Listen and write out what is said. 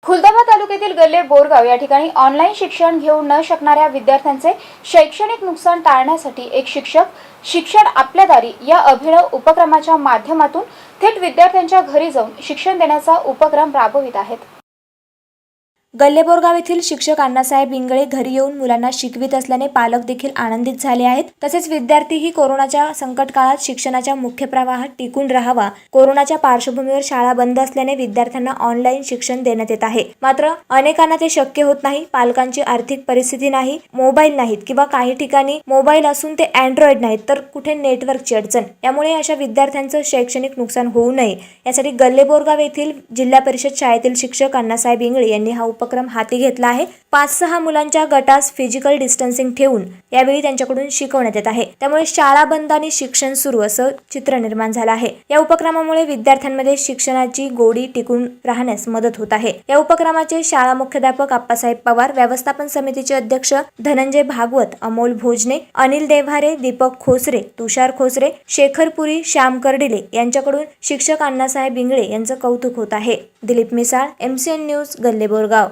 खुलताबाद तालुक्यातील गल्ले बोरगाव या ठिकाणी ऑनलाईन शिक्षण घेऊ न शकणाऱ्या विद्यार्थ्यांचे शैक्षणिक नुकसान टाळण्यासाठी एक शिक्षण आपल्या दारी या अभिनव उपक्रमाच्या माध्यमातून थेट विद्यार्थ्यांच्या घरी जाऊन शिक्षण देण्याचा उपक्रम राबवित आहेत। गल्ले बोरगाव येथील शिक्षक अण्णासाहेब इंगळे घरी येऊन मुलांना शिकवित असल्याने पालक देखील आनंदित झाले आहेत। तसेच विद्यार्थीही कोरोनाच्या संकट काळात शिक्षणाच्या मुख्य प्रवाहात टिकून राहावा। कोरोनाच्या पार्श्वभूमीवर शाळा बंद असल्याने विद्यार्थ्यांना ऑनलाईन शिक्षण देण्यात येत आहे, मात्र अनेकांना ते शक्य होत नाही। पालकांची आर्थिक परिस्थिती नाही, मोबाईल नाहीत किंवा काही ठिकाणी मोबाईल असून ते अँड्रॉइड नाहीत, तर कुठे नेटवर्कची अडचण। यामुळे अशा विद्यार्थ्यांचं शैक्षणिक नुकसान होऊ नये यासाठी गल्ले बोरगाव येथील जिल्हा परिषद शाळेतील शिक्षक अण्णासाहेब इंगळे यांनी हा उपक्रम हाती घेतला आहे। 5-6 मुलांच्या गटास फिजिकल डिस्टन्सिंग ठेवून यावेळी त्यांच्याकडून शिकवण्यात येत आहे। त्यामुळे शाळा बंद आणि शिक्षण सुरू असं चित्र निर्माण झालं आहे। या उपक्रमामुळे विद्यार्थ्यांमध्ये शिक्षणाची गोडी टिकून राहण्यास मदत होत आहे। या उपक्रमाचे शाळा मुख्याध्यापक आप्पासाहेब पवार, व्यवस्थापन समितीचे अध्यक्ष धनंजय भागवत, अमोल भोजने, अनिल देव्हारे, दीपक खोसरे, तुषार खोसरे, शेखर पुरी, श्याम कर्डिले यांच्याकडून शिक्षक अण्णासाहेब इंगळे यांचं कौतुक होत आहे। दिलीप मिसाळ, MCN न्यूज, गल्ले बोरगाव।